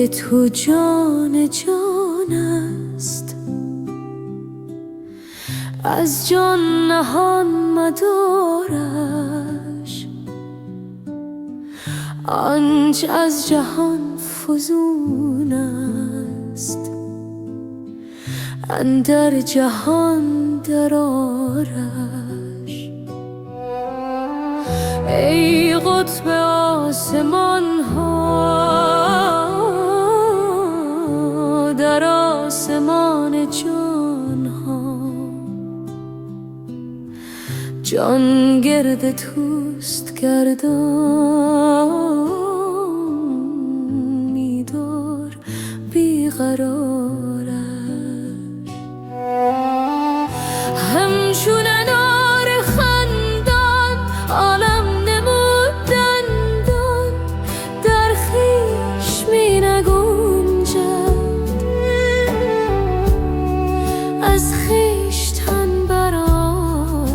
که تو جان جان است، از جان نهان مدارش. آنچ از جهان فزون است، اندر جهان درآرش. ای قطب آسمان ها، در آسمان جان ها، جان گرد توست گردان، می‌دار بیقرارش. همچون انار خندان عالم نمود دندان، در خویش می نگنجد، از خویشتن برآرش.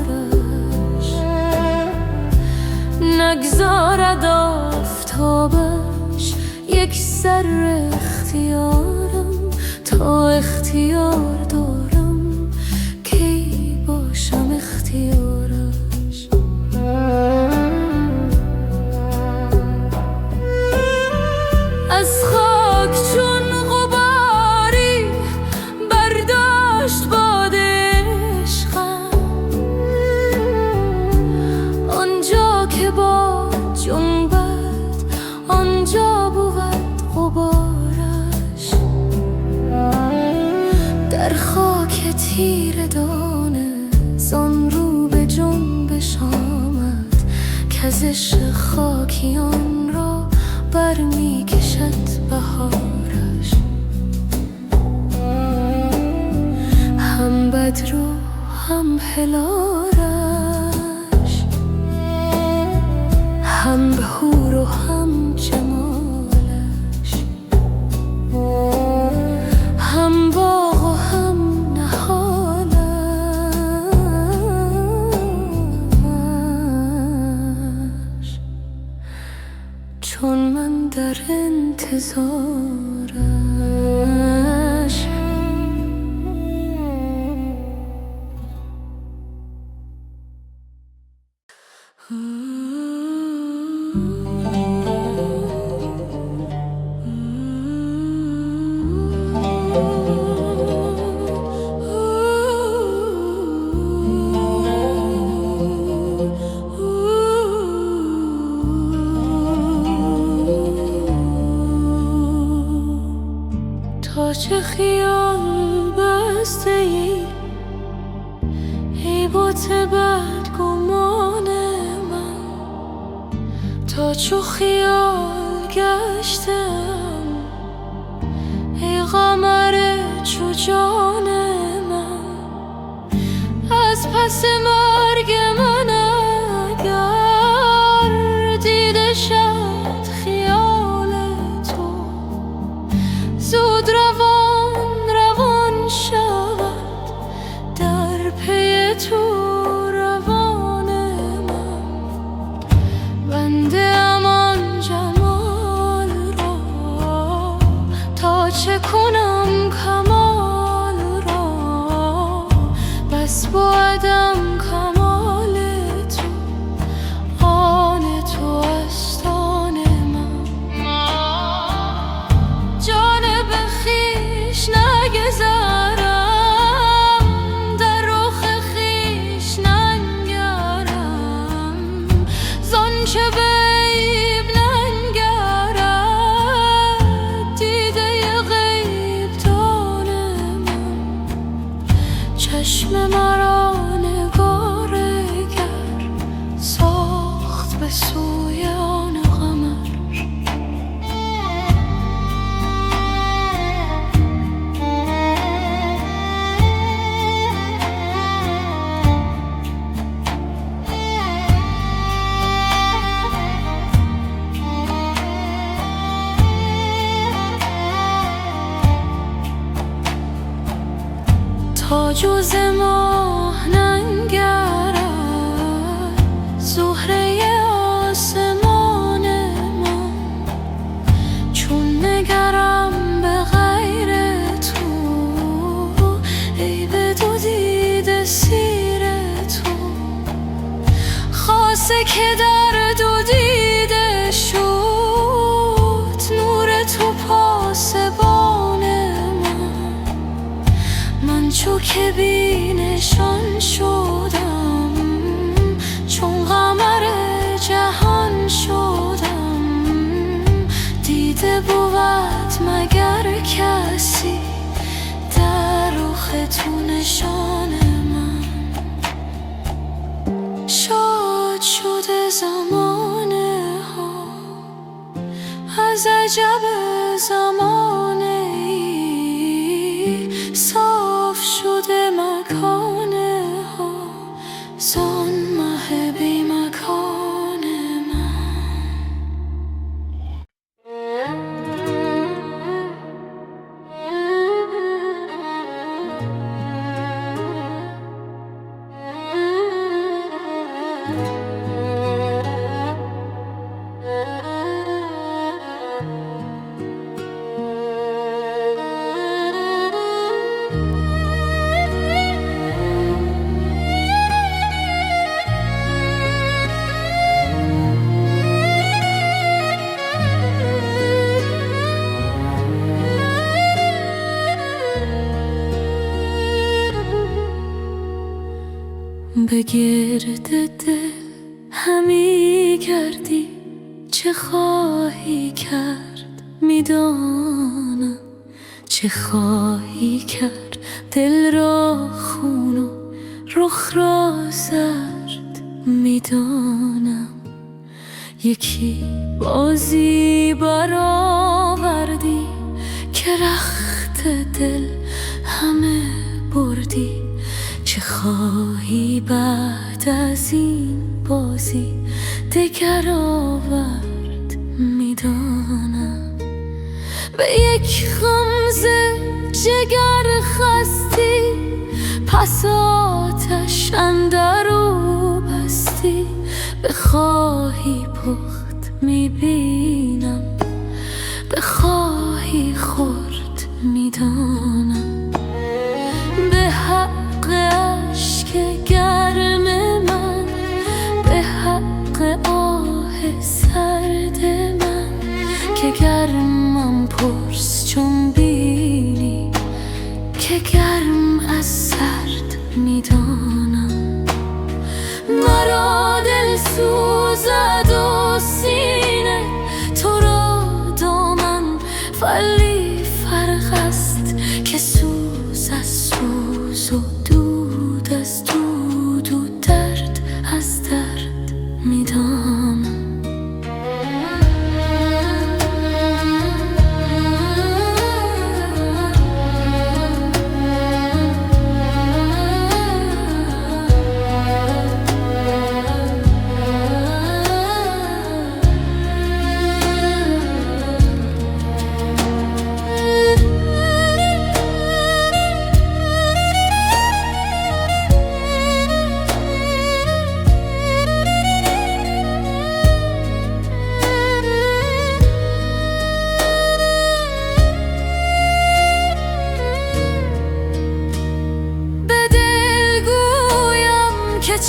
نگذارد آفتابش یک ذره اختیارم، تا اختیار دارم کی باشم اختیارش. از خاک چون غباری برداشت باد عشقم، آنجا که باد جنبد آنجا بود غبارش. در خاک تیره دانه زان رو به جنبش آمد، کز عشق خاکیان را برمی کشد بهارش. هم بدر و هم هلالش، هم حور و هم جمالش، هم باغ و هم نهالش. چون من در انتظارش. تا چه خیال بسته ای، ای بت بدگمان من، تا چو خیال گشتم، ای قمر چو جان من. از پس مرگ من اگر دیده شد خیال تو، زود روان شود در پی تو روان من. بنده امان جمال را، تا چه کنم کمال را، بس بودم کمال تو، آن تو است آن من. جانب خویش نگذارم، در رخ خویش ننگرم، زانچه به عیب ننگرد دیده غیب دان من. چشم مرا نگارگر ساخت به سوی آن قمر. تا جز ماه ننگرد زهره آسمان من، چون نگرم تو که بی نشان شدم، چون قمر جهان شدم. دیده بود مگر کسی در رخ تو نشان من. شاد شده زمانه ها از عجب زمانه ای، صاف شده مکانه ها زان مه بی مکان من. به گرد دل همی گردی، چه خواهی کرد میدانم. چه خواهی کرد دل را خون و رخ را زرد میدانم. یکی بازی برآوردی که رخت دل همه بردی. چه خواهی بعد از این بازی دگر آورد میدانم. به یک غمزه جگر خستی، پس آتش اندرو بستی. بخواهی پخت میبینم، بخواهی خورد میدانم. به حق اشک گرم من، به حق آه سرد من، که گرمم پرس چون بینی که گرم از سرد میدانم. مرا دل سوزد و سینه تو را دامن، ولی فرق است که سوز از سوز و دود از دود و درد از درد میدانم.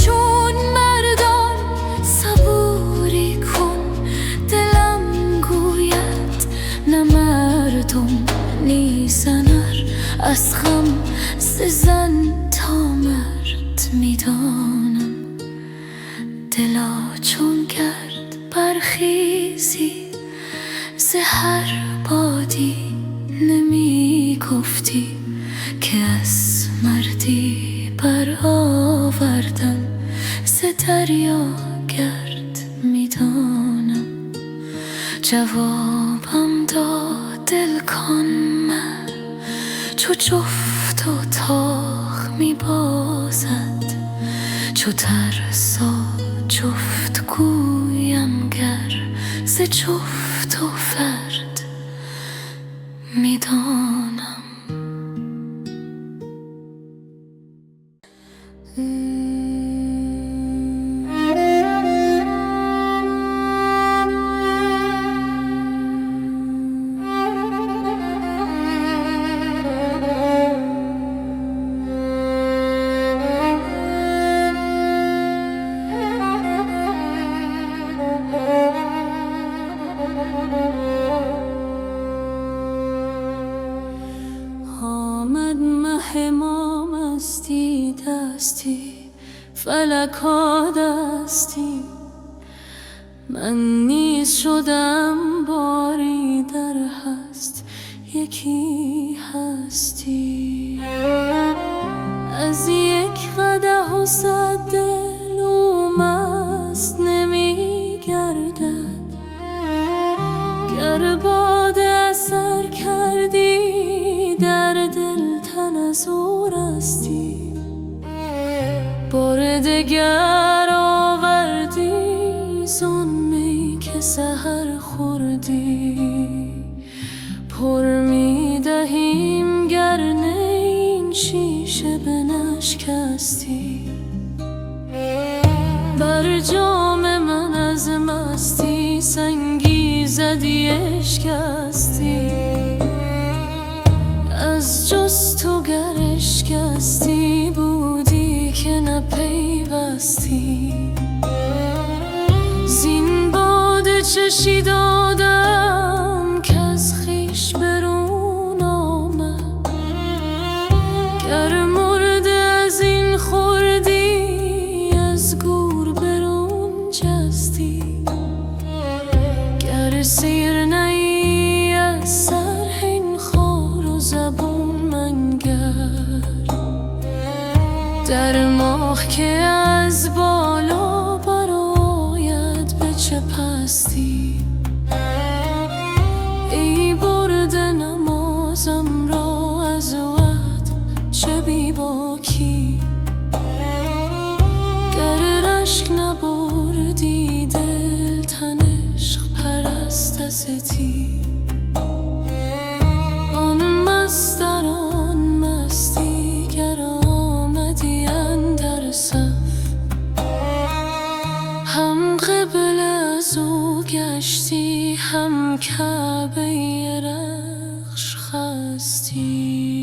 چون مردان صبوری کن، دلم گوید نه مردم نیزنر. از غم ز زن تا مرد میدانم. دلا چون گرد برخیزی، ز هر بادی نمی گفتی که از مردی برآوردن ز دریا گرد میدانم. جوابم داد دل کن من، چو جفت و تاخ میبازد. چو ترسا جفت گویم گر، ز جفت و فرد میدانم. آمد مه ما مستی دستی فلکا دستی من نیز شدم باری در هست یکی هستی از یک قدح و 100 دل او مست نمی گردد گر باده اثر کردی در دل تن از او رستی بار دگر آوردی زان می که سحر خوردی پر می دهیم گر نه این شیشه بنشکستی بر جام من از مستی سنگی زدی اشکستی از جز تو گر اشکستی بودی که نپیوستی زین باده چشی دادم که از خویش برون آمد گر مرده از این خوردی از گور برون جستی گر سیر نهی از سر این خار و زبون منگر در ماه که از بالا برآید به چه پستی ای برده نمازم را از وقت چه بی باکی گر رشک نبردی دل تن عشق پرست استی آن مست در آن مستی گر آمدی اندر صف هم قبله از او گشتی هم کعبه رخش خستی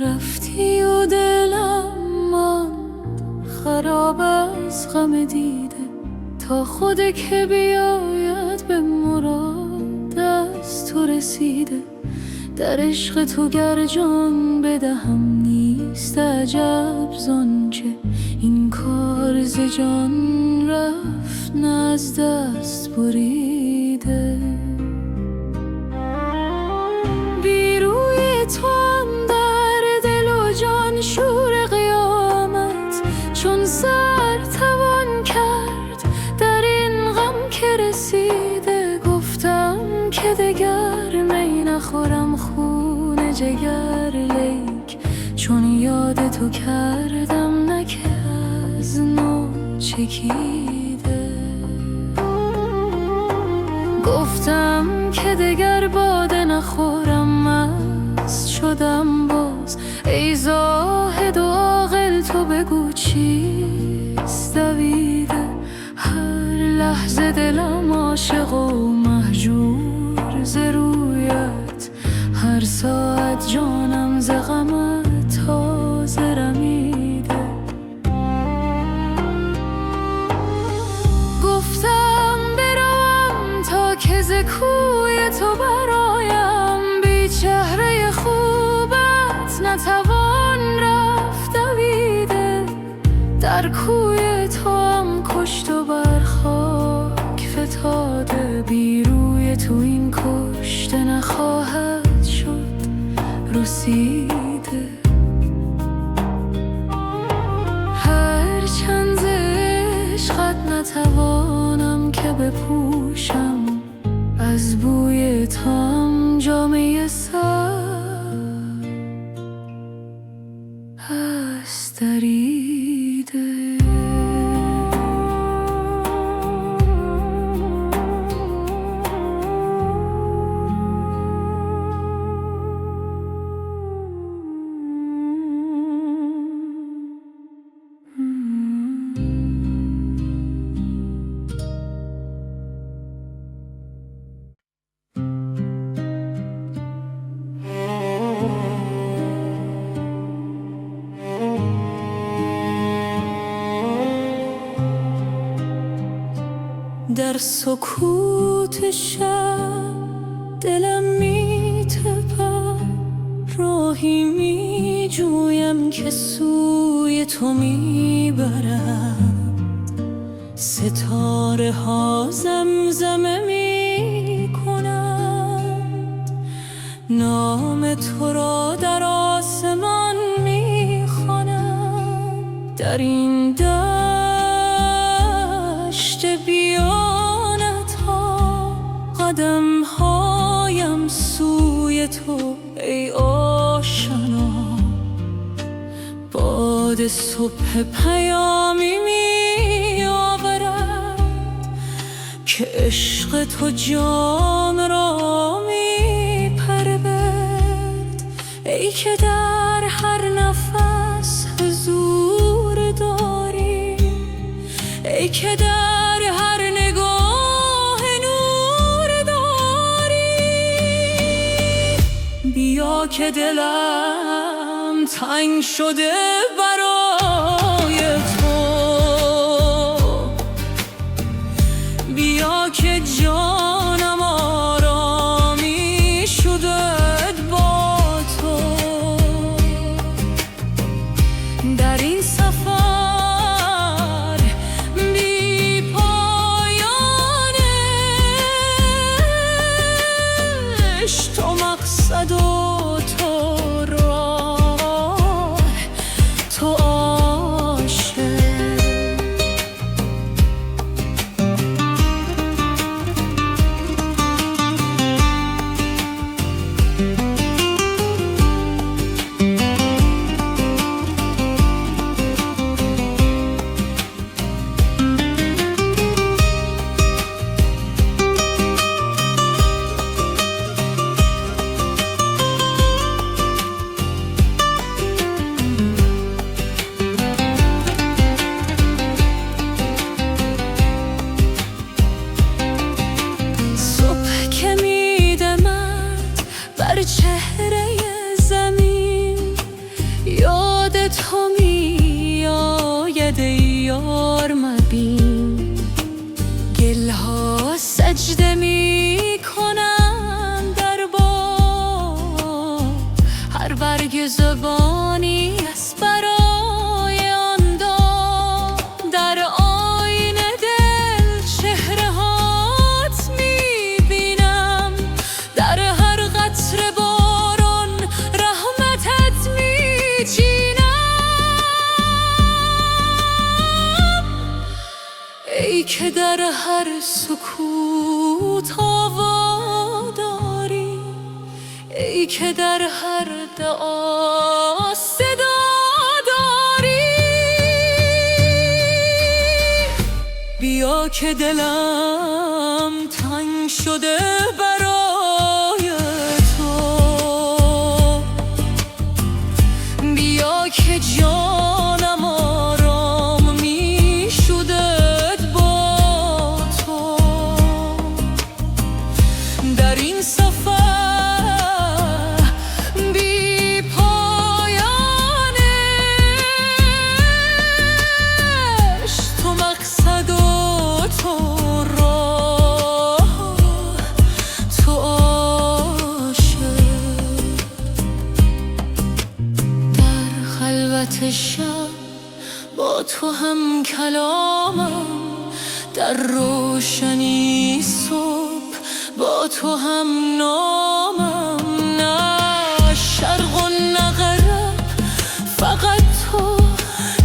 رفتی و دلم ماند خراب از غم دیده تا خود که بیاید به مراد از تو رسیده در عشق تو گر جان بدهم نیست عجب زانچه این کار ز جان رفت نه از دست بریده بی روی تو شور قیامت چون سر توان کرد در این غم که رسیده گفتم که دگر می نخورم خون جگر لیک چون یاد تو کردم نه که از نو چکیده گفتم که دگر باده نخورم مست شدم باز ای زاهد و عاقل تو بگو چیست دویده هر لحظه دلم عاشق و مهجور ز رویت هر ساعت جانم ز غمت تازه رمیده گفتم بروم تا که ز کوی تو برایم بی چهره خوبت نتوان رفت دویده در کوی تو هم کشت و بر خاک فتاده بی روی تو این کشته نخواهد شد رسیده هر چند ز عشقت نتوانم که بپوشم از بوی تو هم جامه سر هست دریده در سکوت شب دلم می‌تپد، راهی می‌جویم که سوی تو می‌برد. ستاره ها زمزمه می‌کنند، نام تو را در آسمان می‌خوانند. در این دشت بیانت ها قدم هایم سوی تو ای آشنا. باد صبح پیامی می آورد که عشق تو جان را می پرورد. ای که در هر نفس حضور داری، ای که در هر نگاه نور داری. بیا که دلم تنگ شده برای تو، بیا که جانم آرامی شده با تو. در این سفر بی پایانه تو مقصد و تو راه، تو عاشق. بر چهره زمین یاد تو می آید ای یار مبین. گلها سجده می کنند در باد، هر برگ زبانی است برای آن داد. در آینه دل چهره هات می بینم، در هر قطره باران رحمتت می چینم. ای که در هر سکوت آوا داری، ای که در هر دعا صدا داری. بیا که دلم تنگ شده برای تو، بیا که جانم آرام می شده با تو. در این سفر بی پایانش تو مقصد و تو راه، تو عاشق. در خلوت شب با تو هم کلامم، در روشنی صبح با تو هم نامم. نه شرق و نه غرب، فقط تو،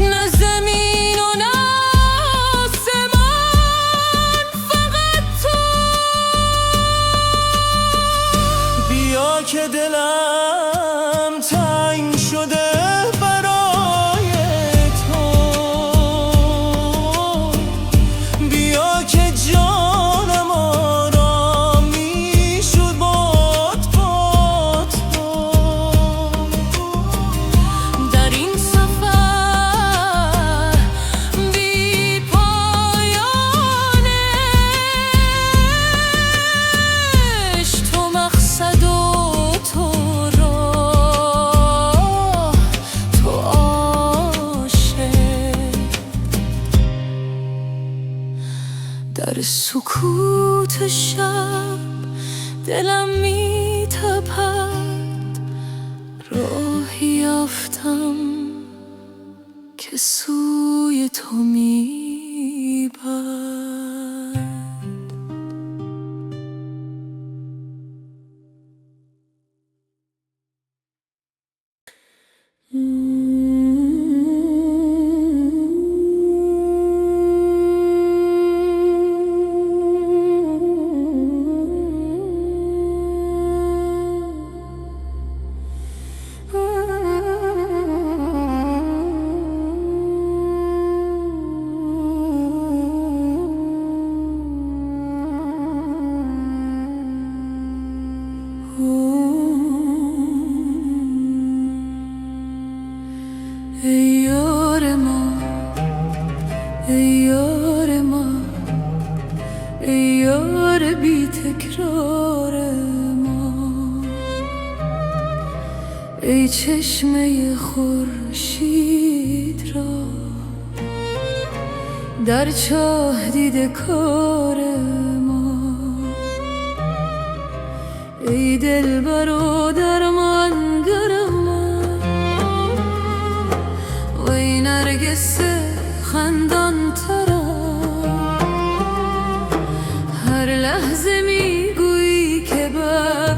نه زمین و نه آسمان، فقط تو. بیا که دلم تنگ شده برای تو، بیا که جانم آرامی شد با تو. در این سفر بی پایانش تو مقصد و تو راه، صبح شب دلم می‌تپد، راهی یافتم که سوی تو میبرد. ای یار ما، ای یار ما، ای یار بی تکرار ما، ای چشمه خورشید را در چاه دیده کار ما، ای دلبر و درمانگر ما، وی نرگس خندان ترم. هر لحظه میگویی که بر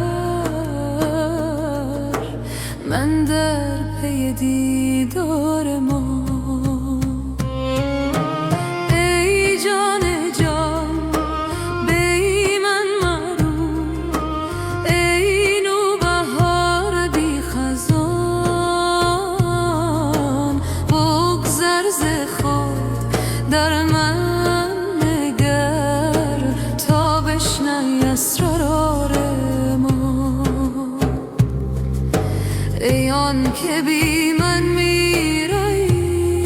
من در پی دیدار ما. ای جان جان بی من مرو، ای نوبهار بی خزان، بگذر ز خود در من نگر تا بشنوی اسرار ما. ای آن که بی من میرایی،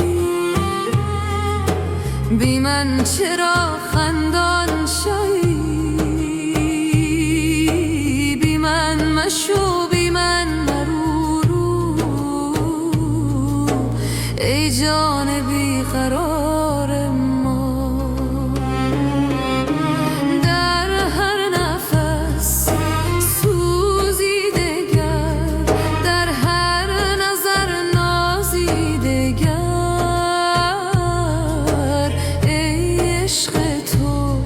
بی من چرا خندان شایی، بی من مشو بی من مرو، ای جان بی قرار ما. در هر نفس سوزیده گر، در هر نظر نازیده گر، ای عشق تو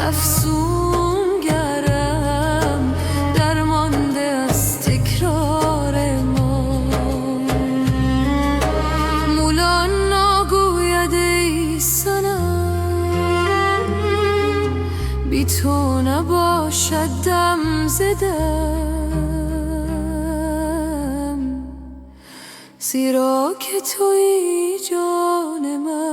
افسون گرم درمانده از تکرار ما. مولا نگوید ای صنم، بی تو نباشد دم ز دم، زیرا که تویی جان من،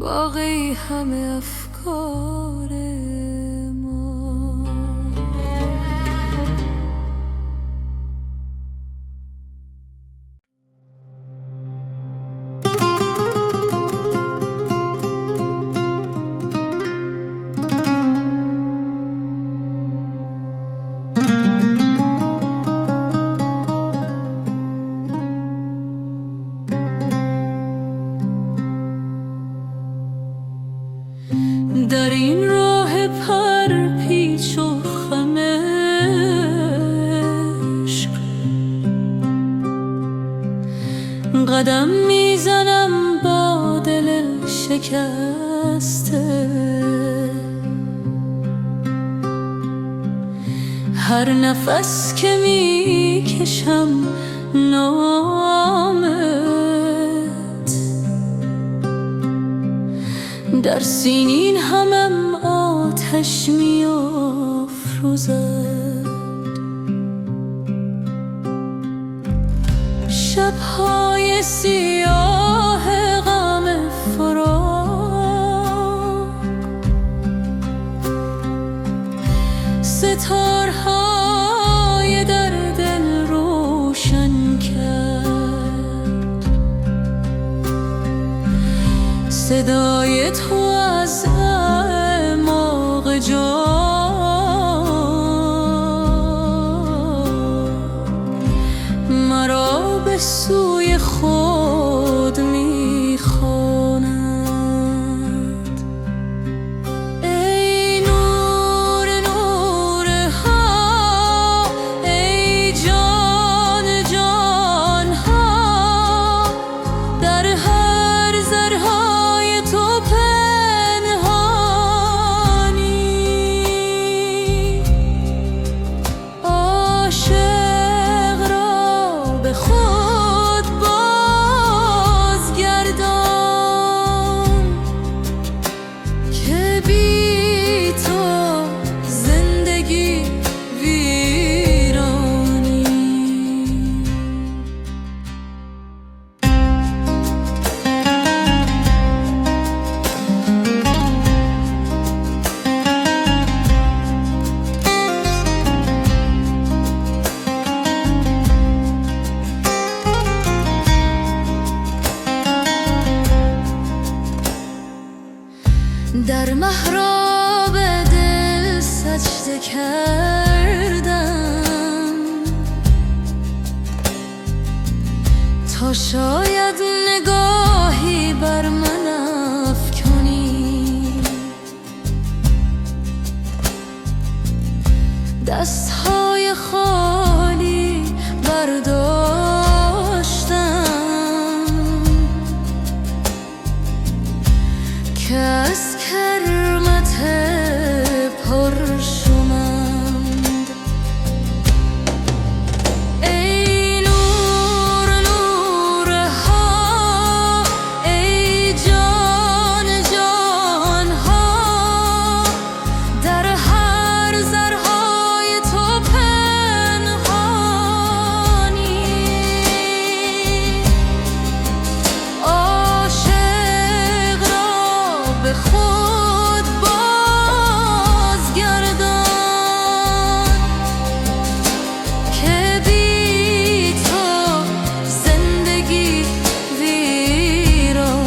باقی همه افکار ما. در این راه پر پیچ و خم عشق قدم میزنم با دل شکسته. هر نفس که میکشم نامت، در سینین همم آتش میافروزد. شبهای سیاه غم فراق، ستارهای در دل روشن کرد. صدای تو از اعماق جان مرا به سوی خود میخواند. کردم تا شاید نگاهی بر من افکنی. دستهای خالی برداشتم که از کرمت پرشمند. ای نور نورها، ای جان جانها، در هر ذرهای تو پنهانی. عاشق را به خود بازگردان که بی تو زندگی ویرانی.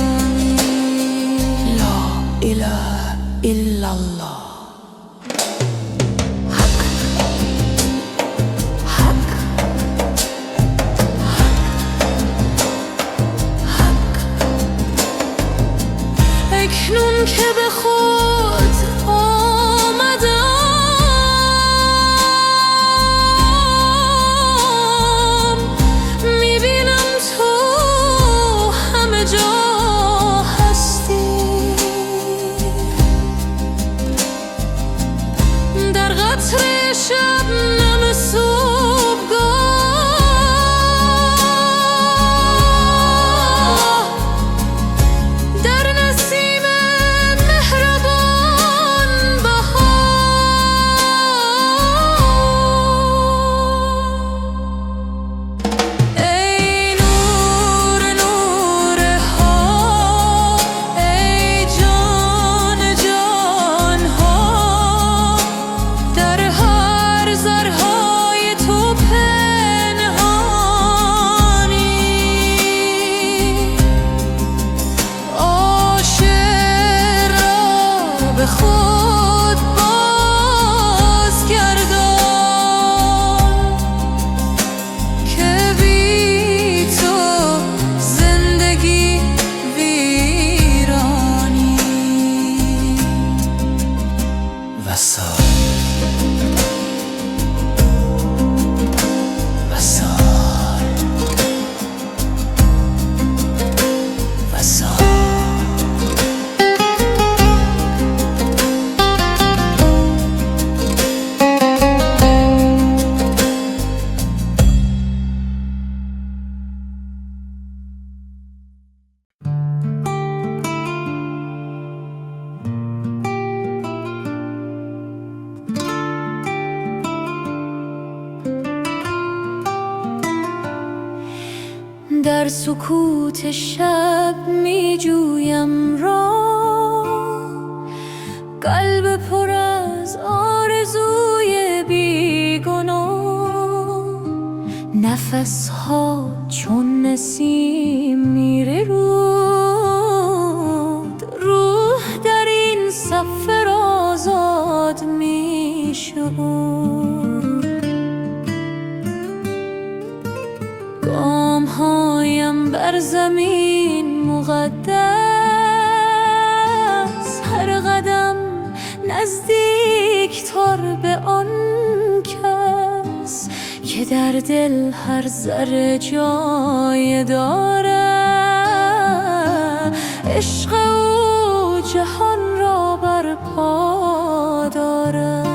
لا اله الا الله. اکنون که به خود آمدم، میبینم تو همه جا هستی. در قطره شبنم صبحگاه، در نسیم مهربان بهار. ای نور نورها، ای جان جانها، در هر ذرهای تو پنهانی. عاشق را به خود بازگردان که بی تو زندگی ویرانی. وصال وصال وصال. در سکوت شب می جویم راه، قلب پر از آرزوی بیگناه. نفسها چون نسیم میره رود، روح در این سفر آزاد میشه. گامهایم بر زمین مقدس، هر قدم نزدیکتر به آن کس که در دل هر ذره جای داره. عشق او جهان را برپا داره.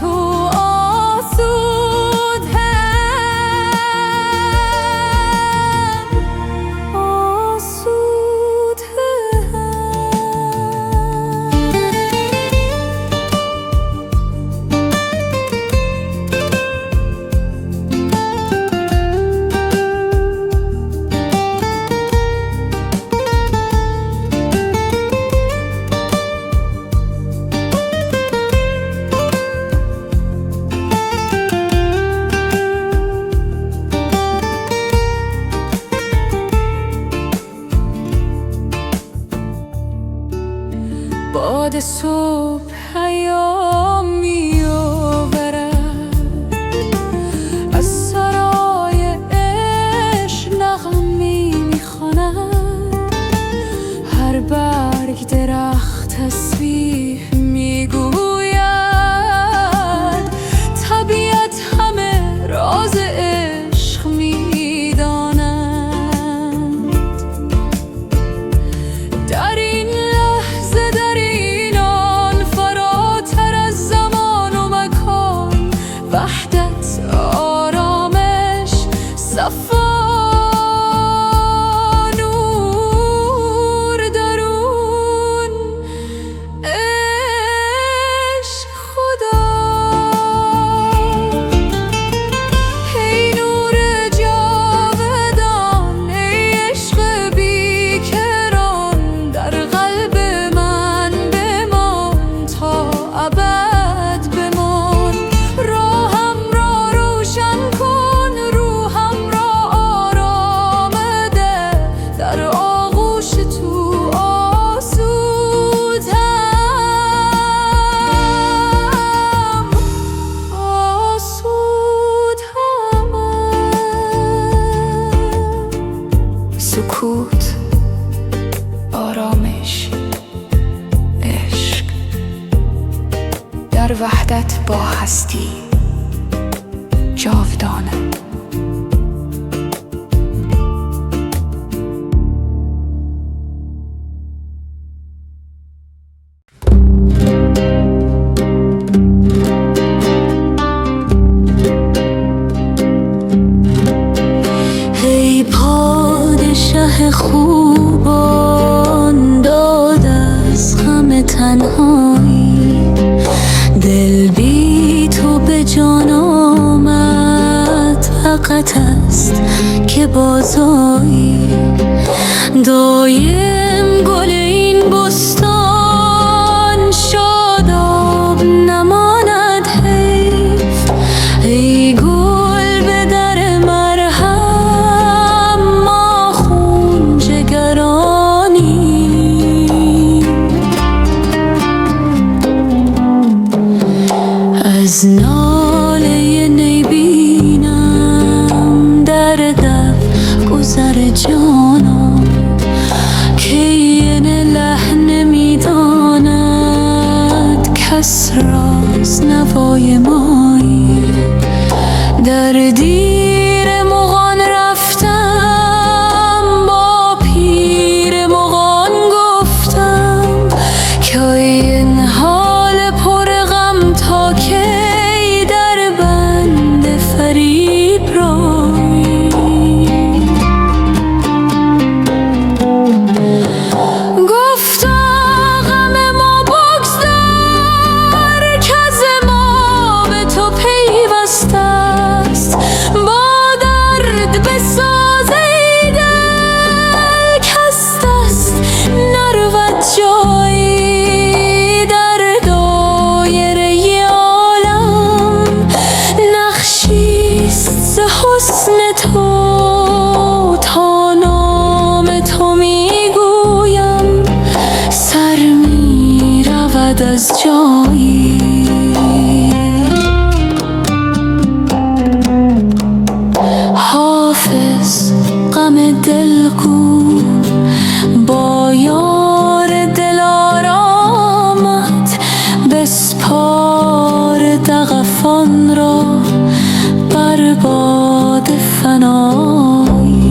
تو آسوده یاد صبح پیام میآورد، از سرای عشق نغمه میخواند، هر برگ درخت تسبیح میگوید، طبیعت همه راز عشق میداند. در این لحظه، در این آن، فراتر از زمان و مکان، وحدت، آرامش، صفا، نور درون، عشق خدا. ای نور جاودان، ای عشق بیکران، در قلب من بمان، تا ابد بمان. راهم را روشن کن، روحم را آرام ده، در آغوش تو آسودم، سکوت، آرامش، عشق، در وحدت با هستی جاودانه. ای پادشه خوبان، داد از غم تنهایی، دل بی تو به جان آمد، فقط است که بازایی. دایم گل این بستان، شاداب نماند حیف. ای گل به در مرهم، ما خون جگرانی. از ناله نی بینم در دف گذر جانم، که این لحن میداند کس راست نوای مایی. در دیر مغان رفتم، با پیر مغان گفتم، که این حال پر غم تا کی در بند فریب رایی. گفتا غم ما بگذار، که از ما به تو پیوسته است، با درد بساز ای دل، کز دست نرود جایی. در دایره عالم نقشیست ز حسن تو، تا نام تو میگویم سر میرود از جایی. حافظ غم دلگو با یار دلارامت، بسپار دغفان را بر باد فنایی.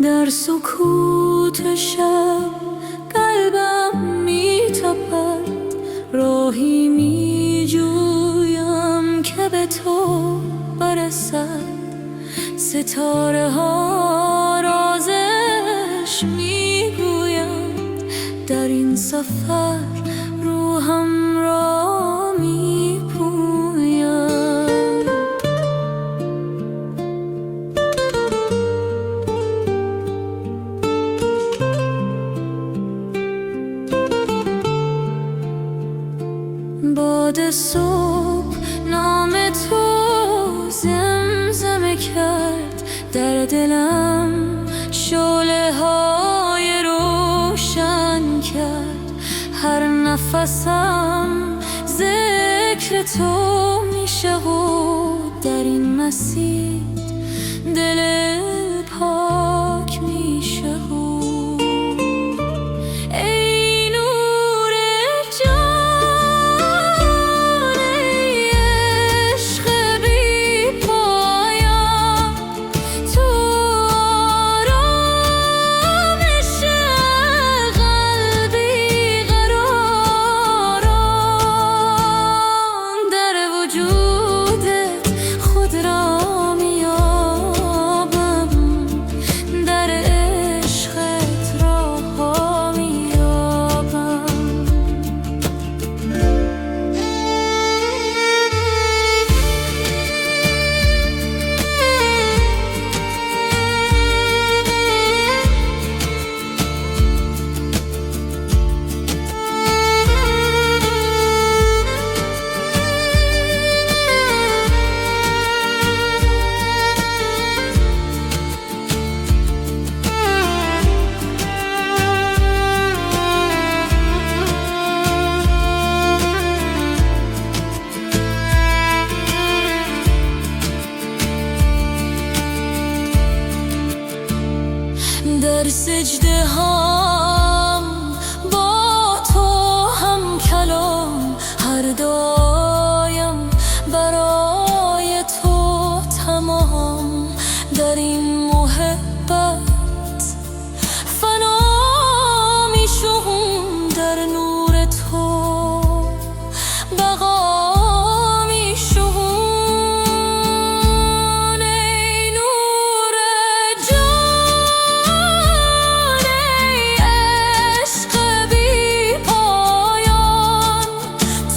در سکوت شب قلبم می‌تپد، راهی می‌جویم که به تو برسد. ستاره ها رازش میگویند، در این سفر روحم را میپویم. باد صبح نام تو زمزمه کرد، در دلم شعله های روشن کرد. هر نفسم ذکر تو میشه و در این مسیر دل پاک میشه. ای نور جان، ای عشق بی پایان، تو آرامش قلبی قراران، در وجودت خود را میابم، در عشقت راه‌ها میابم. در سجده هم با تو هم کلام، هر دایم برای تو تمام. در این محبت فنا میشم، در نور تو بقا میشم. ای نور جان، ای عشق بی پایان،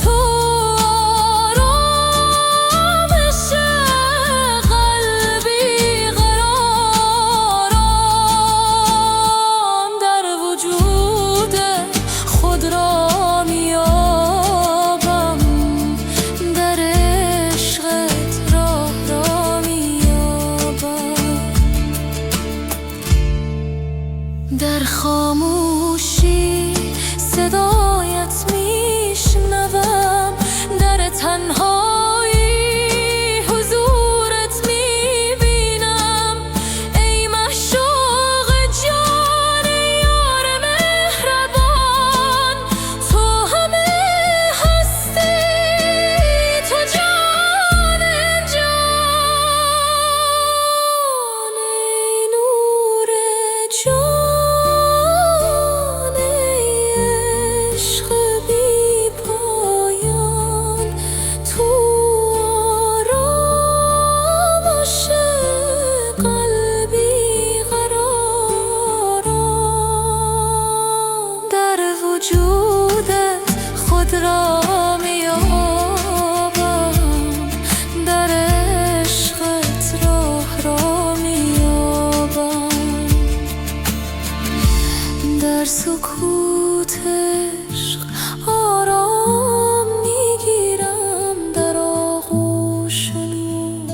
تو آرامش قلبی قراران، در وجودت خود را میابم، در عشقت راه را میابم. در خاموشی صدایت میشنوم، در تنهایی حضورت میبینم. ای معشوق جان، ای یار مهربان، تو همه هستی، تو جان جان. ای نور جان، ای عشق بی پایان، تو آرامش قلبی قراران، در وجودت خود را میابم، در عشقت راه را میابم. در سکوت عشق آرام میگیرم، در آغوش نور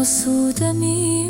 آسوده میمیرم.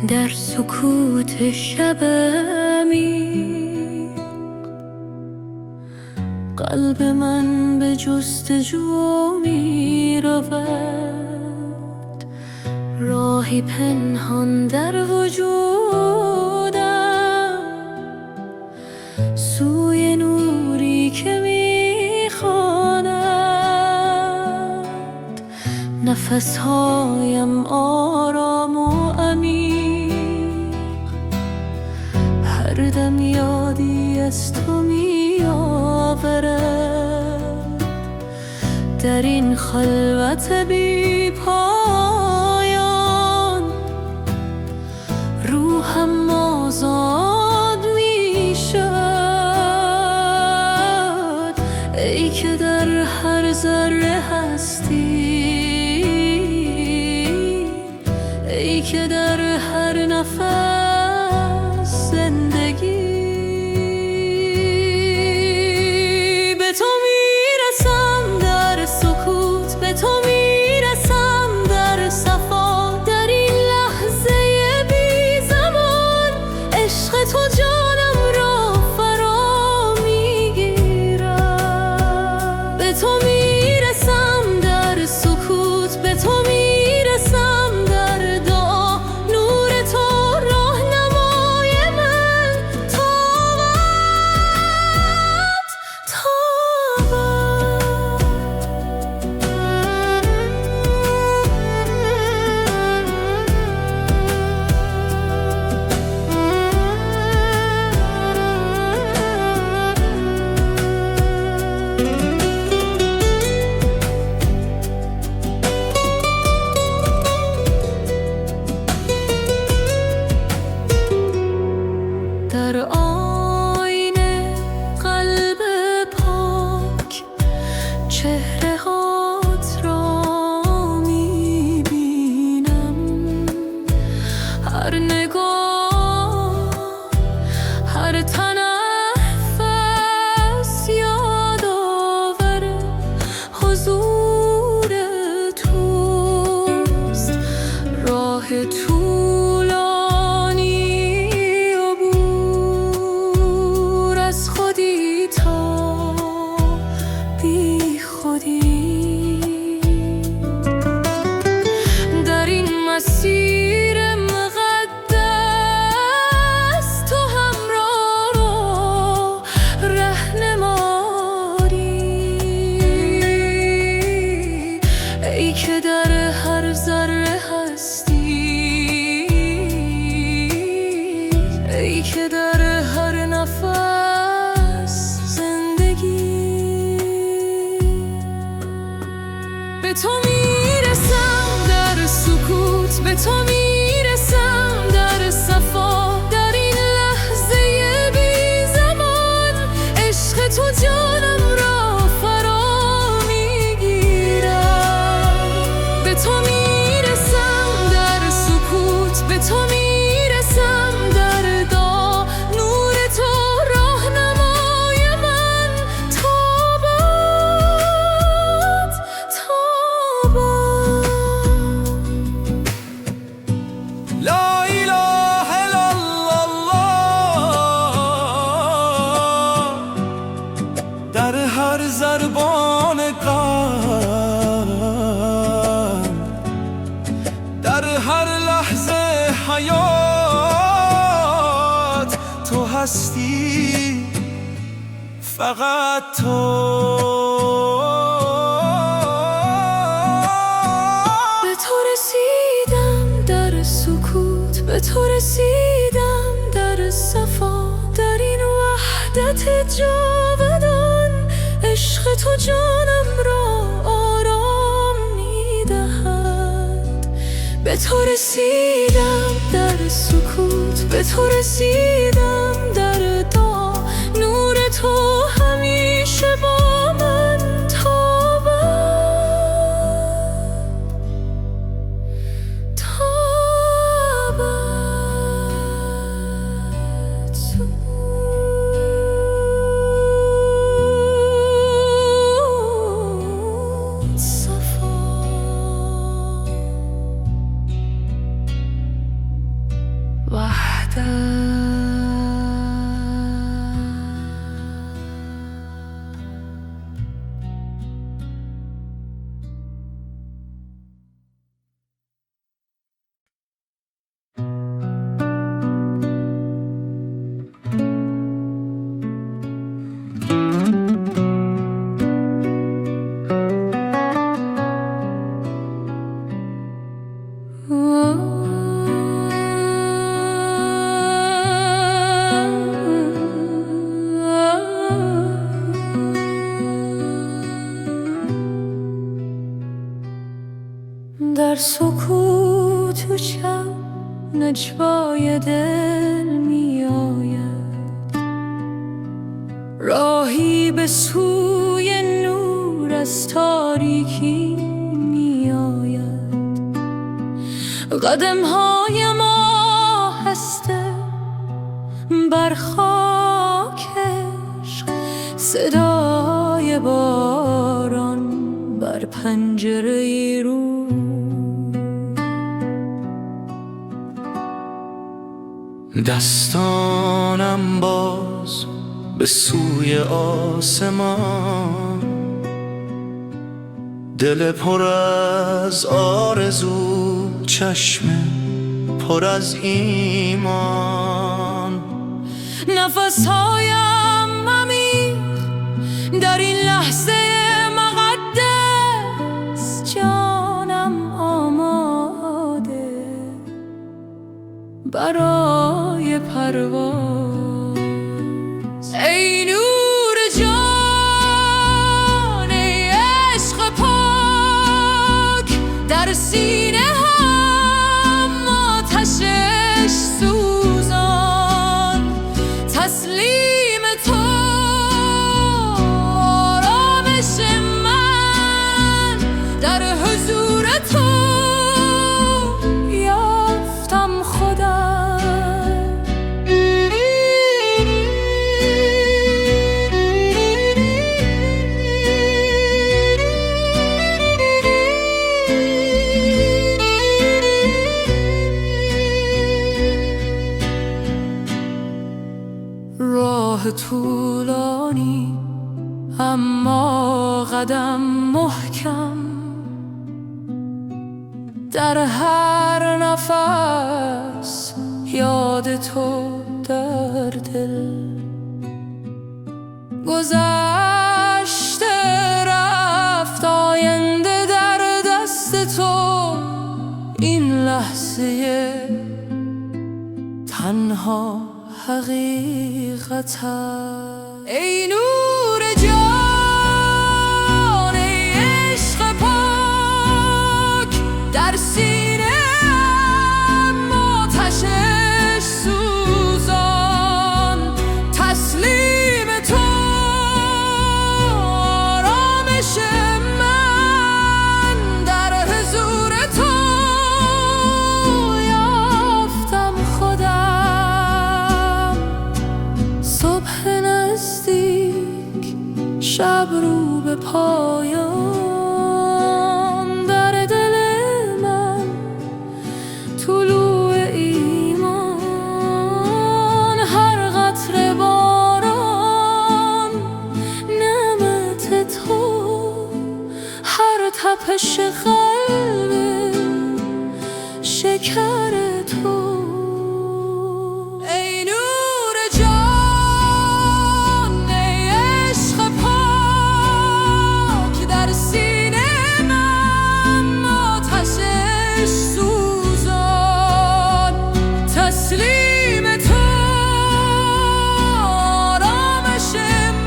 در سکوت شب عمیق قلب من به جستجو می رود، راهی پنهان در وجودم، سوی نوری که می خواند. نفسهایم آرام و عمیق، هر از تو می آورد. در این خلوت بی پایان روحم آزاد می شد. ای که در هر ذره هستی، ای که در هر نفس زندگی. به تو میرسم در سکوت، به تو میرسم در صفا. در این لحظه بی زمان عشق تو جانم را فرا میگیرد. به تو میرسم در سکوت، به تو میرسم در دعا. نور تو راهنمای من تابد در آینه قلب پاک چهره هات را میبینم. هر نگاه، هر تنفس یادآور حضور توست. راه طولانی عبور از خودی تا بی خودی. در این مسیر مقدس تو همراه و رهنمایی. ای که در هر ذره هستی، ای که در هر نفس زندگی. به تو میرسم در سکوت، به تو میرسم در صفا. در این لحظه بی زمان عشق تو جانم را فرا میگیرد. به تو میرسم در سکوت، به تو میرسم در دعا. نور تو راهنمای من تابد لا اله الا الله. در هر ضربان قلب، در هر لحظه حیات تو هستی، فقط تو. به تو رسیدم در سکوت، به تو رسیدم در صفا. در این وحدت جاودان عشق تو جانم را آرام میدهد. به تو رسیدم در سکوت، به تو رسیدم در دعا. نور تو همیشه با من وحدت نجوای دل می آید، راهی به سوی نور از تاریکی می آید. قدم‌های ما هسته بر خاک عشق، صدای باران بر پنجره رو. دستانم باز به سوی آسمان، دل پر از آرزو، چشم پر از ایمان. نفسهایم عمیق در این لحظه مقدس، جانم آماده برای پرواز. ای نور جان، ای عشق پاک، در سینه هم آتشش سوزان. تسلیم تو آرامش من، در حضور تو یافتم خودم. راه طولانی اما قدم محکم، در هر نفس یاد تو در دل. گذشته رفت، آینده در دست تو، این لحظه تنها حقیقت. ای نور جان، ای عشق پاک، در سینه هم آتشش سوزان. تسلیم تو آرامش من، در حضور تو یافتم خودم. صبح نزدیک، شب رو به پایان، در دل من طلوع ایمان. هر قطره باران نعمت تو، هر تپش قلب شکر تو. ای نور جان، ای عشق پاک، در سینه من آتشش سوزان. تسلیم تو آرامش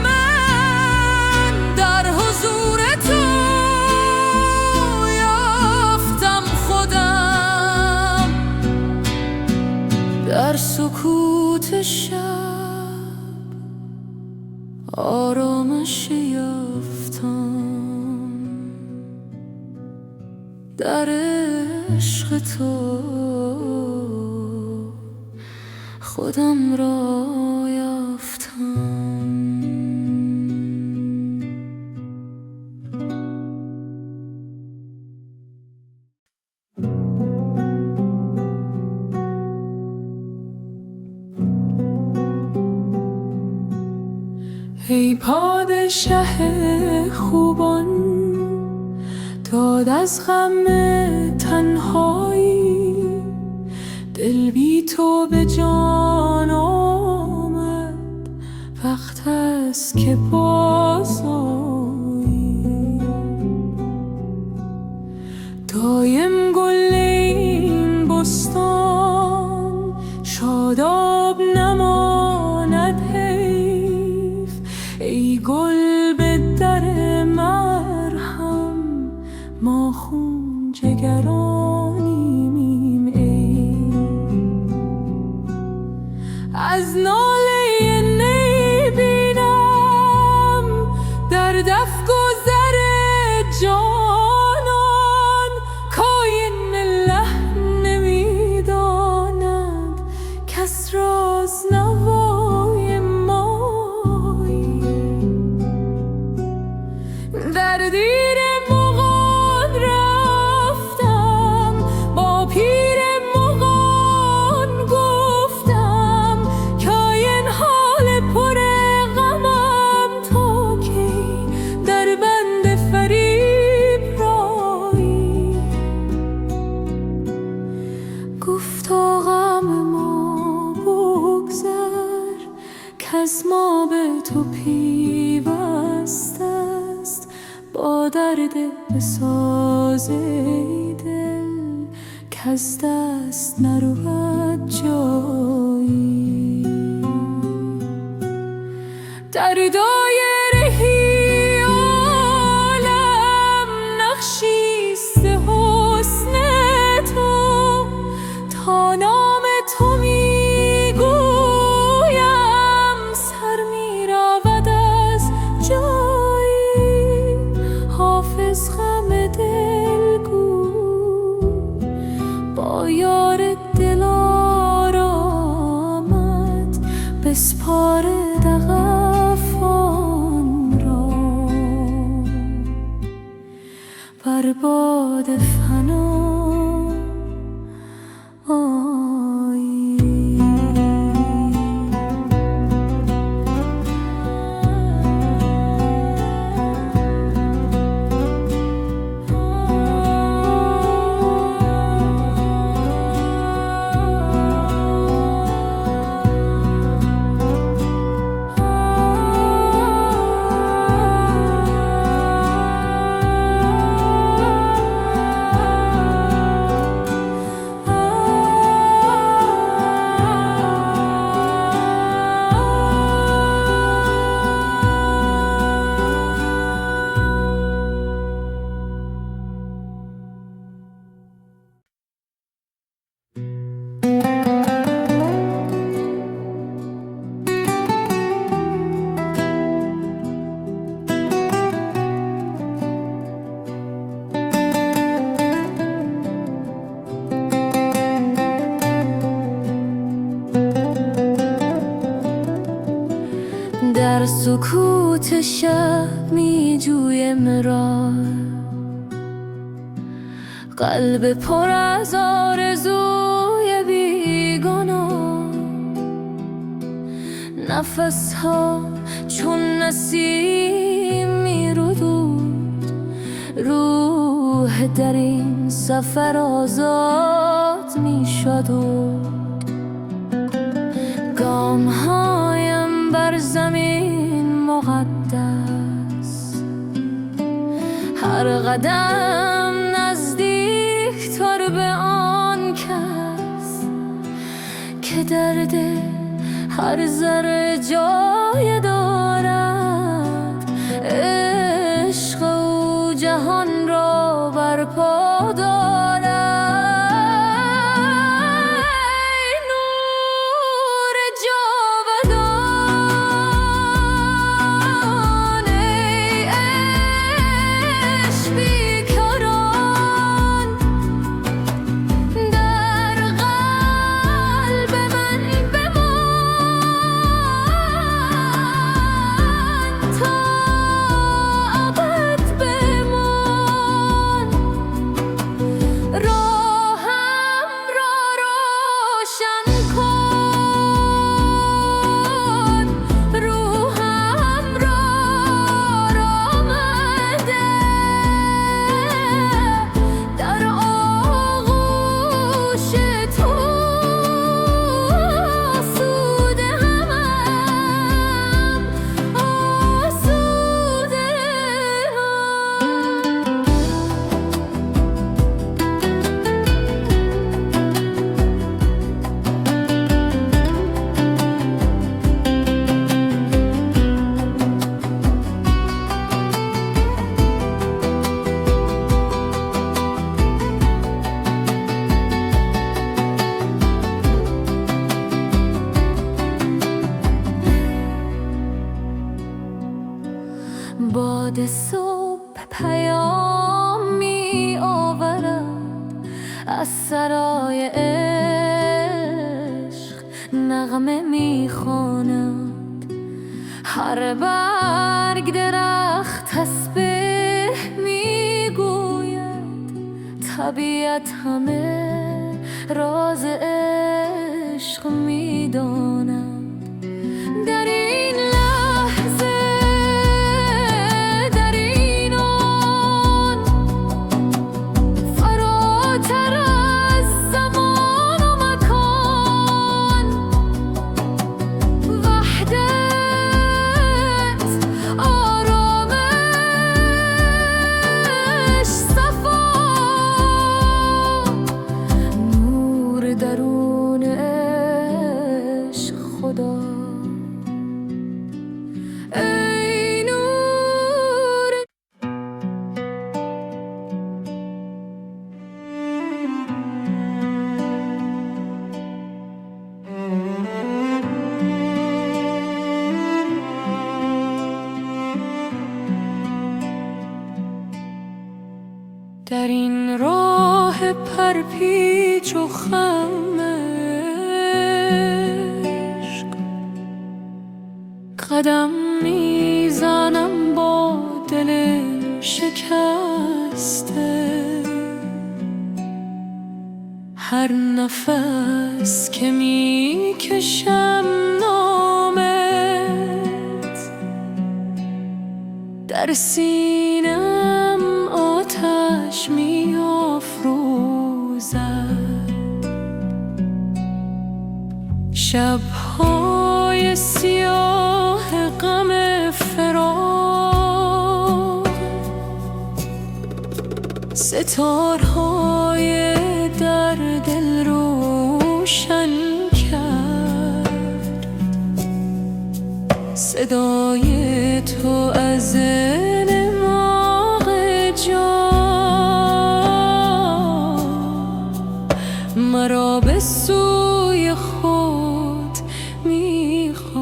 من، در حضور تو یافتم خودم. در سکوت شب آرامش یافتم، در عشق تو خودم را یافتم. ای پادشه خوبان، داد از غم تنهایی، دل بی تو به جان آمد، وقت است که باز آیی. دایم گل این بستان، شاداب نماند حیف. ای گل به در مرهم، ما خون جگرانیم ای. از ناله نی بینم در دف گذر جانان، کاین لحن نمیداند کس راز نوای مایی. در دیر مغان رفتم، با پیر مغان گفتم، کاین حال پر غمم تا کی در بند فریب رایی. گفتا غم ما بگذر کز ما به تو پیوست است، با درد بساز ای دل کز دست نرود جایی. در دایره عالم نقشیست حسن تو، تا نام تو میگویم سر میرود از جایی. حافظ غم دل گو با یار دل آرامد، بسپار دغفان را بر باد فنا آیی. در سکوت شب می جویم راه، قلب پر از آرزوی بیگناه. نفس ها چون نسیم می رود، روح در این سفر آزاد می شد. گام هایم بر زمین مقدس، هر قدم نزدیک تر به آن کس که درد هر ذره جای دارد. عشق او جهان را برپا دارد. ای نور جاودان، ای عشق بیکران، در قلب من بمان، تا ابد بمان. صبح پیام می آورد، از سرای عشق نغمه می خواند. هر برگ درخت تسبیح می گوید، طبیعت همه راز عشق می داند. در این لحظه، در این آن، فراتر از زمان و مکان، وحدت، آرامش، صفا، نور درون عشق خدا. ای نور در این راه پرپیچ و خم عشق، قدم میزنم با دل شکسته. هر نفس که میکشم نامت، در سینم آتش میافروزد. شبهای سیاه غم فراق، ستارهای در دل روشن کرد. صدای تو از نماغ جان مرا به سوی خود میخواند.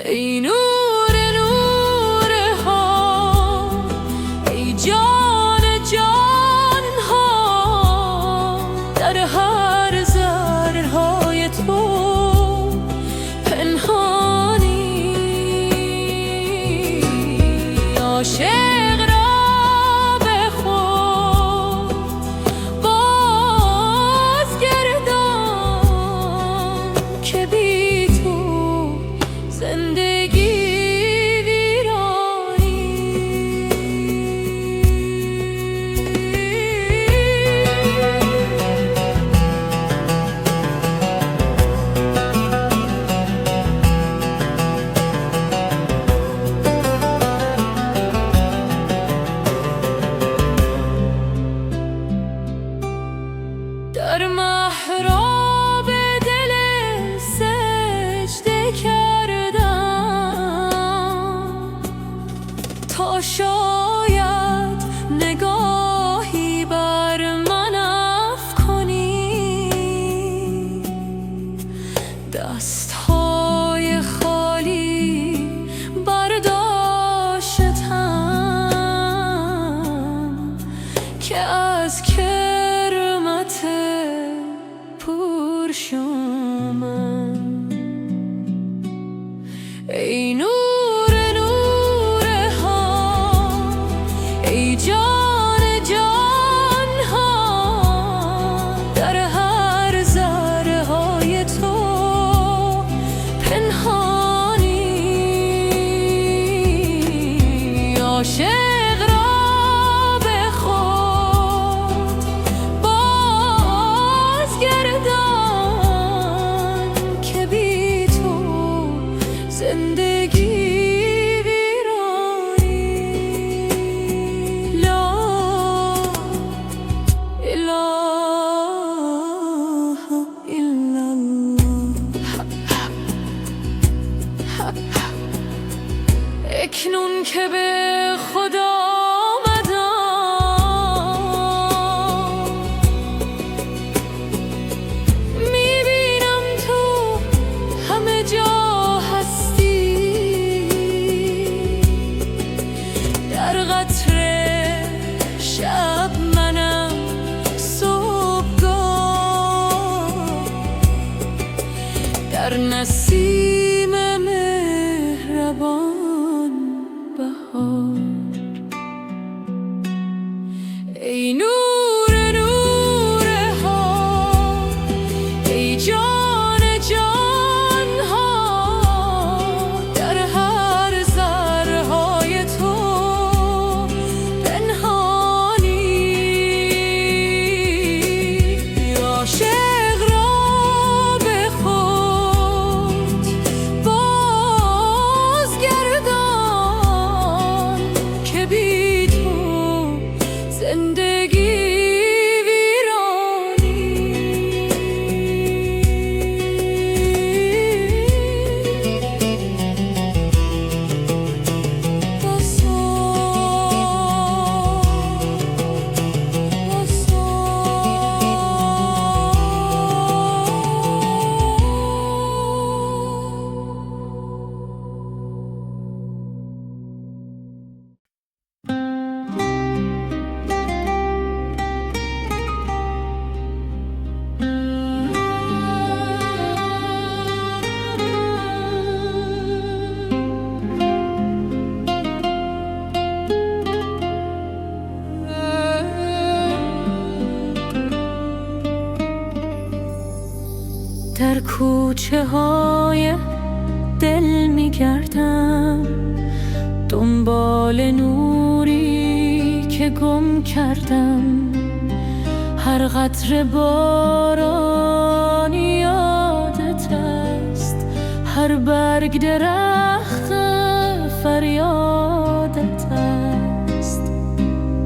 ای نور نورها، ای جان جانها، در هر ذره‌های تو پنهانی. عاشق را به خود بازگردان، که بی تو زندگی ویرانی. در محراب دل سجده کردم، تا شاید نگاهی بر من افکنی. دستهای خالی برداشتم، که از کرمت پرشومم. ای نور نورها، ای جان جانها، در هر ذره‌های تو پنهانی. عاشق را به خود بازگردان، که بی تو زندگی ویرانی. لا اله الا الله. اکنون که به خدا آمدم، میبینم تو همه جا هستی. هر نسیم مهربان بهار. ای نور نور ها، ای جان جان ها، در هر ذرهای تو پنهانی. عاشق را به خود بازگردان که بی تو زندگی در کوچه های دل می‌گردم دنبال نوری که گم کردم. هر قطره بارانی یادت است، هر برگ درخت فریادت است.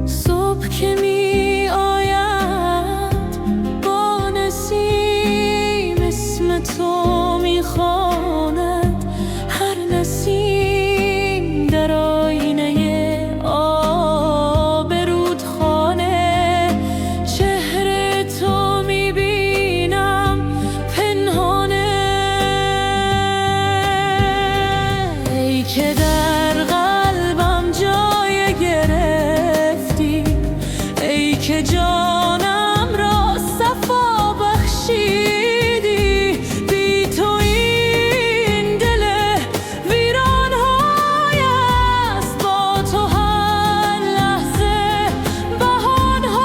صبح که می آید با نسیم اسم تو می خواند، هر نسیم در آینه آب رودخانه. چهره تو می بینم پنهانه، ای که در قلبم جای گرفتی، ای که جانم را صفا بخشیدی. بی تو این دل ویران‌های است، با تو هر لحظه بهانه‌های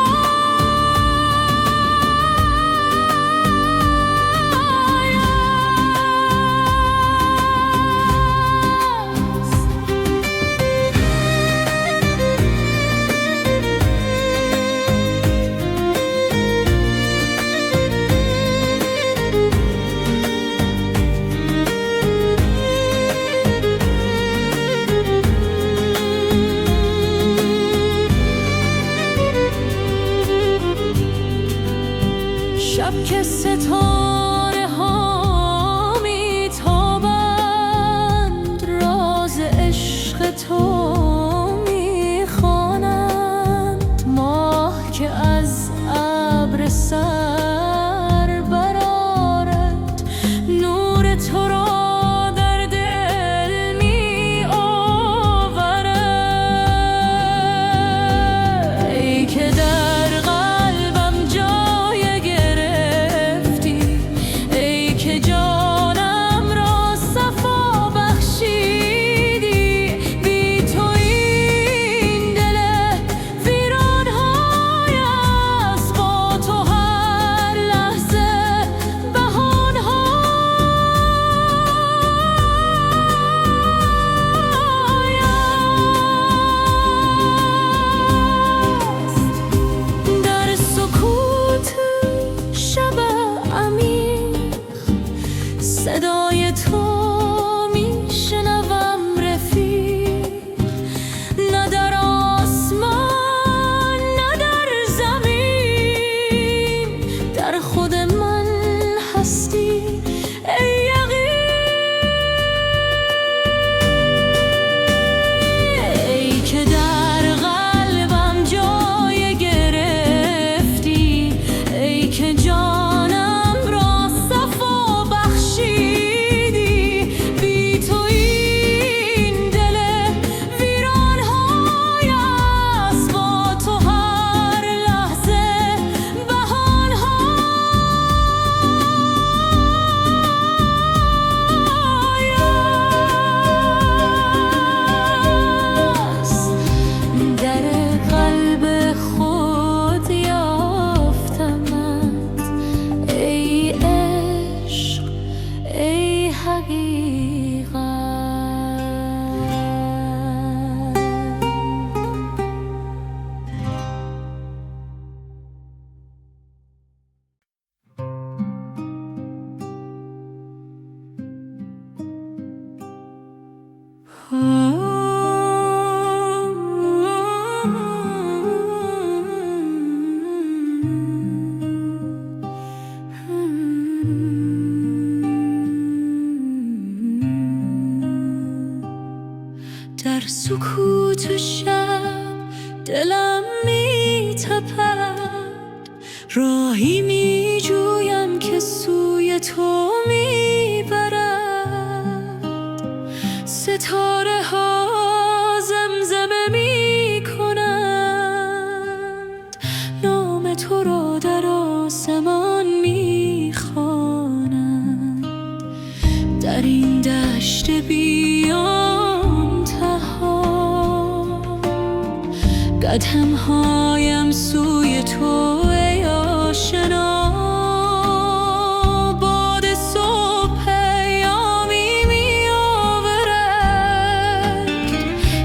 است. شب که ستاره ها میتابند، راز عشق تو میخوانند. ماه که از ابر سر برآرد، نور تو را در دل می آورد. ای که در قلبم جای گرفتی، ای که جانم را صفا بخشیدی. بی تو این دل ویران‌های است، با تو هر در سکوت شب دلم می تپد، راهی می جویم که سوی تو می برد. ستاره ها زمزمه می کنند، نام تو را در آسمان می خوانند. در این دشت بیان تها قدم‌هایم سوی تو ای آشنا. باد صبح پیامی می آورد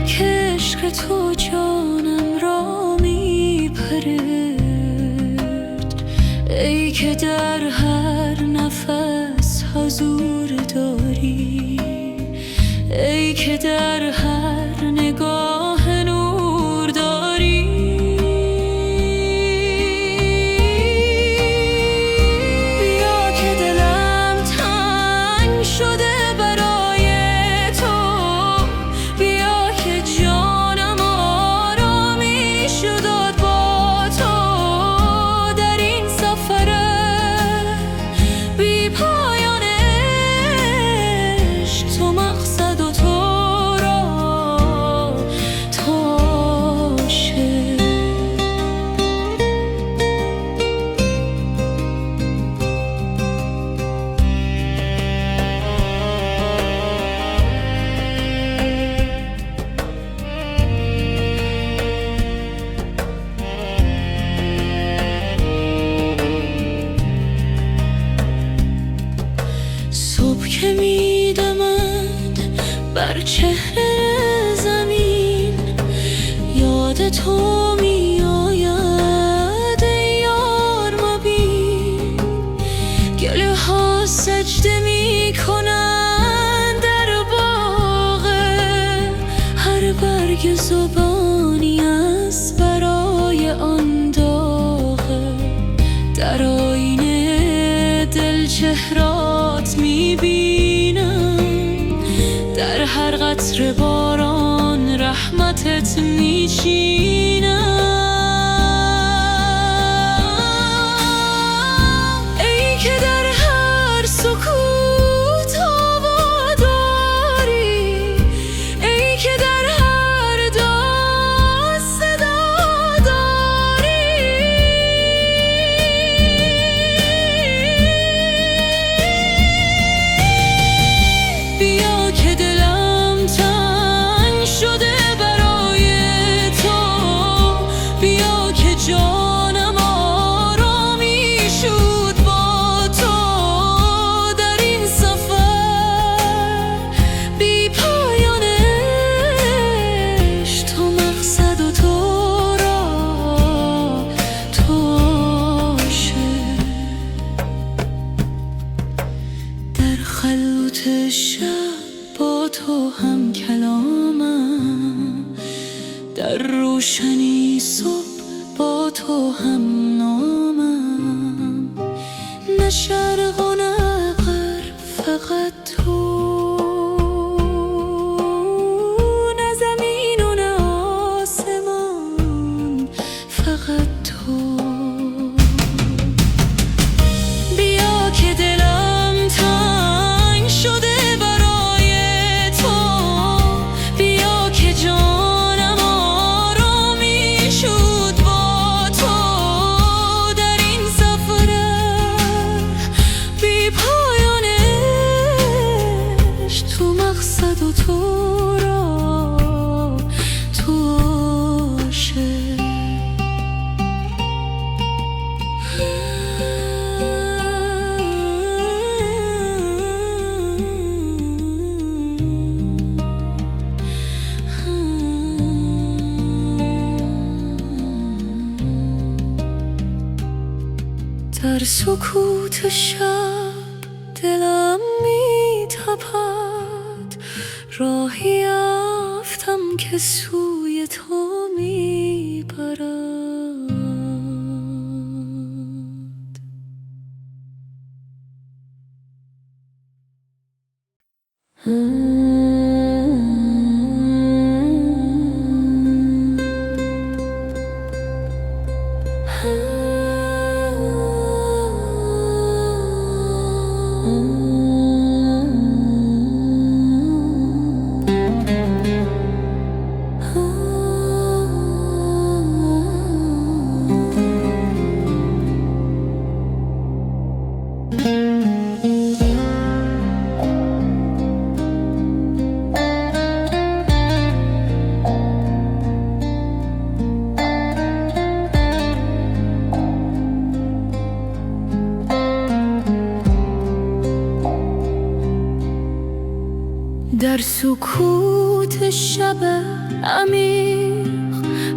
که عشق تو جانم را می پرد. ای که در هر نفس حضور داری، ای که در هر نگاه نور داری. بیا که دلم تنگ شده برای تو، بیا که جانم آرامی شد با تو. در این سفر بی پایان عشق تو مقصد و تو را تاشه. صبح که می دمد بر چهره زمین، یاد تو می آید ای یار مبین. گله ها سجده می کنند در باغ، هر برگ زبانی است برای آن داغ. در آینه دل چهرات می بینم، در هر قطره باران رحمتت می چینم. ای که در هر سکوت آوا داری، ای که در هر داد صدا داری. بیا که دلم تنگ شده برای تو، بیا که جانم آرامی شد با تو. در این سفر بی پایان عشق تو مقصد و تو را تاشه. در خلوت شب با تو هم کلامم، در روشنی صبح با تو هم نامم. نه شرق و نه غرب فقط تو، نه زمین و نه آسمان فقط تو. بیا که دلم تنگ شده برای تو، بیا که جانم آرامی شد با تو. در این سفر بی پایان عشق تو مقصد و تو را تاشه. در سکوت شب دلم می تپد، راهیم که سوی تو میبرد. در سکوت شب عمیق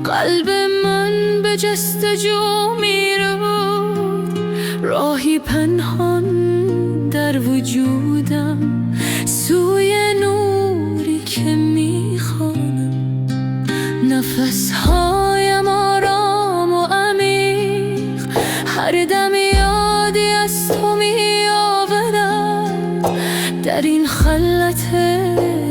قلب من به جستجو میرود، راهی پنهان در وجودم سوی نوری که میخوانم. نفسهایم آرام و عمیق، هر دم یادی از تو میآورد. در این خلوت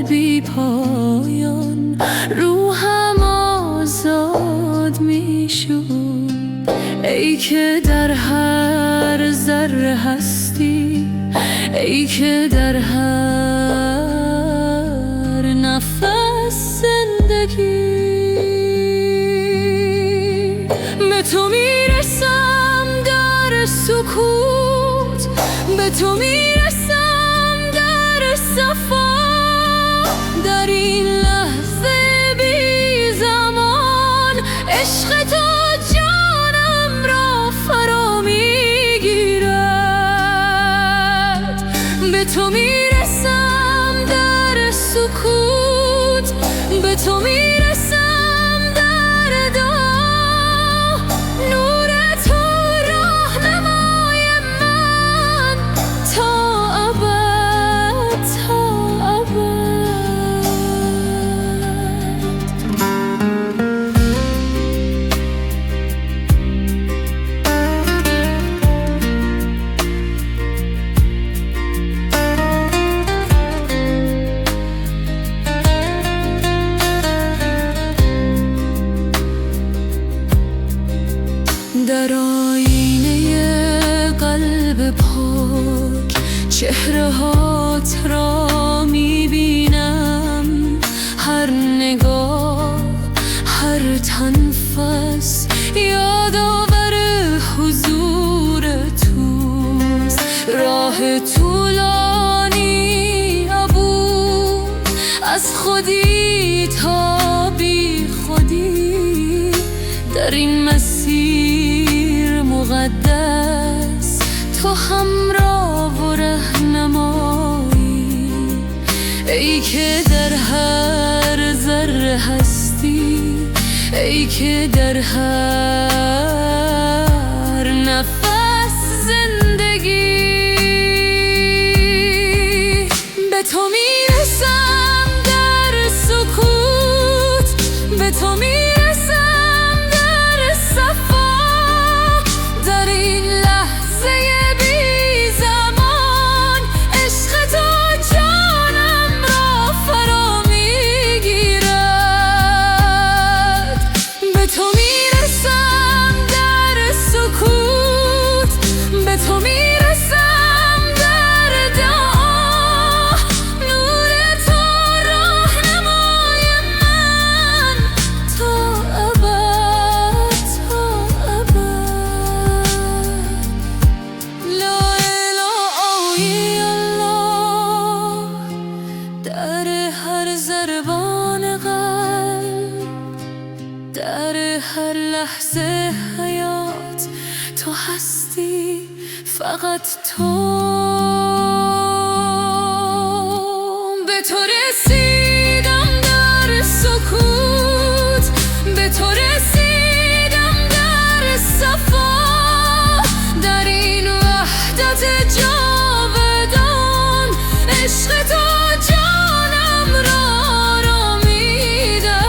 بی پایان روحم آزاد میشد، ای که در هر ذره هستی، ای که در هر نفس زندگی. به تو میرسم در سکوت، به تو میرسم در صفا. در این لحظه بی زمان عشق تو جانم را فرا میگیرد. به تو میرسم در سکوت، به تو میرسم در دعا. نور تو راهنمای من تا ابد، تا ابد. در آینه قلب پاک چهره هات را میبینم. هر نگاه، هر تنفس یادآور حضور توست. راه طولانی عبور از خودی تا بی خودی، در این مسیر مقدس تو همراه و رهنمایی. ای که در هر ذره هستی، ای که در هر نفس زندگی. به تو میرسم در سکوت، به تو میرسم در صفا. در این لحظه بی زمان عشق تو جانم را فرا میگیرد. به تو میرسم در سکوت، به تو میرسم در دعا. نور تو راهنمای من تا ابد، تا ابد. لا اله الا الله. در هر ضربان قلب، در هر لحظه حیات تو هستی، فقط تو. به تو رسیدم در سکوت، به تو رسیدم در صفا. در این وحدت جاودان عشق تو جانم را آرامیده.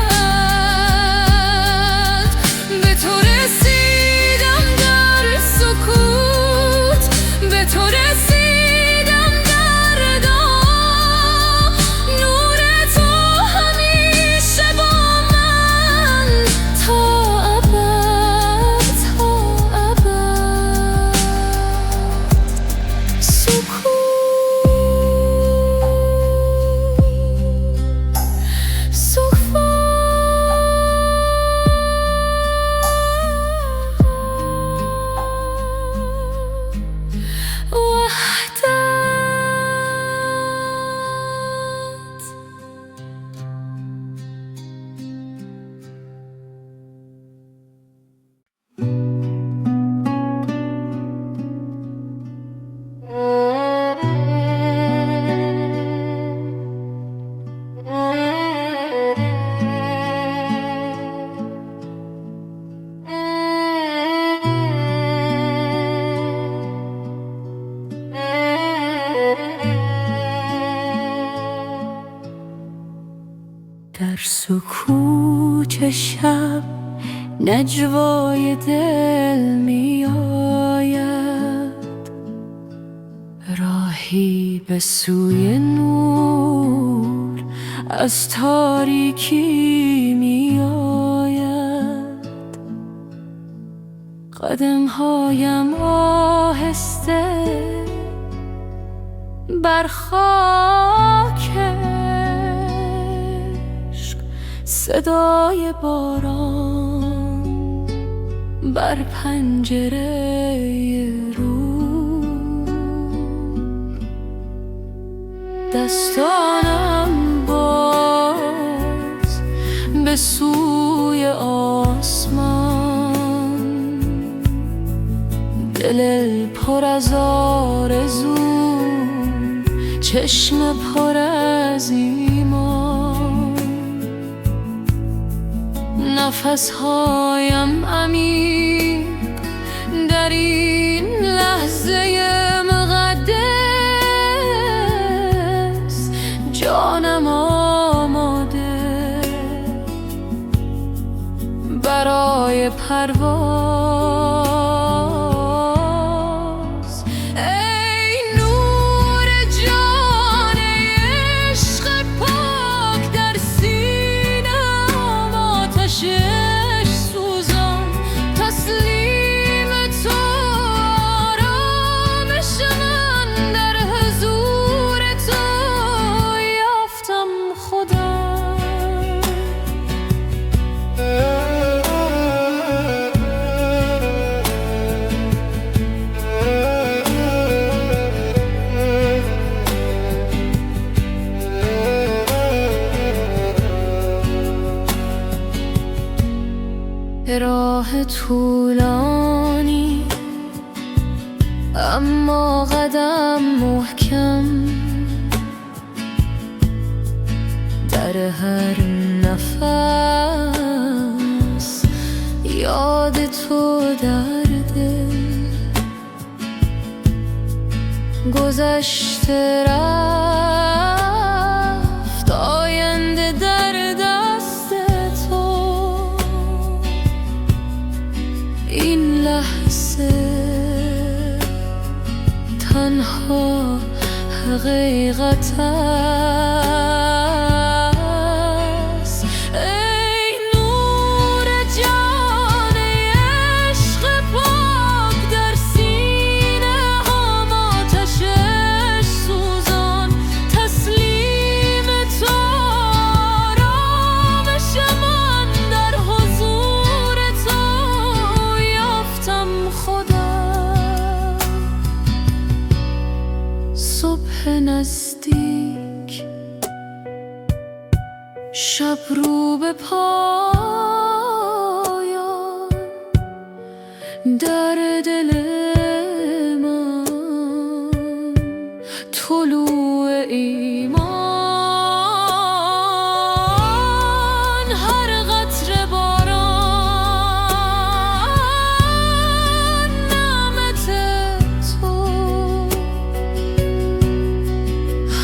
سکوت شب نجوای دل می آید، راهی به سوی نور از تاریکی می آید. قدمهایم آهسته بر خاک عشق، صدای باران بر پنجره رو، دستانم باز به سوی آسمان، دل پر از آرزو، چشم پر از ایمان. نفسهایم عمیق در این لحظه مقدس، جانم آماده برای پرواز. ای نور جان عشق پاک در سینه‌ام، آتشش سوزان تسلیم تو، آرامش من در حضور تو یافتم خدا. راه طولانی اما قدم محکم، در هر نفس یاد تو در دل. گذشته رفت، آینده در دست تو، این لحظه تنها حقیقت است. ای نور جان عشق پاک در سینه‌ام، آتشش سوزان تسلیم تو، آرامش من در حضور تو یافتم خدا. صبح نزدیک، شب رو به پایان، در دل من طلوع ایمان. هر قطره باران نعمت تو،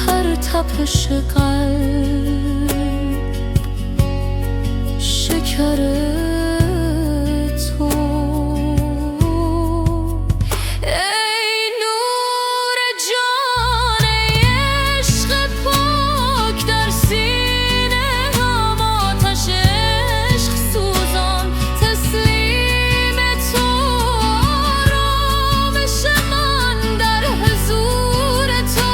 هر تپش قلب شکر تو. ای نور جان عشق پاک در سینه‌ام، آتش عشق سوزان تسلیم تو، آرامش من در حضور تو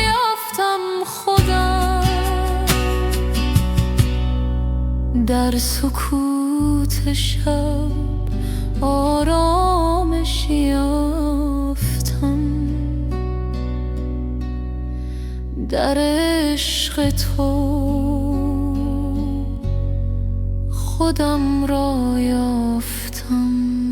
یافتم خدا. در سکوت شب آرامش یافتم، در عشق تو خودم را یافتم.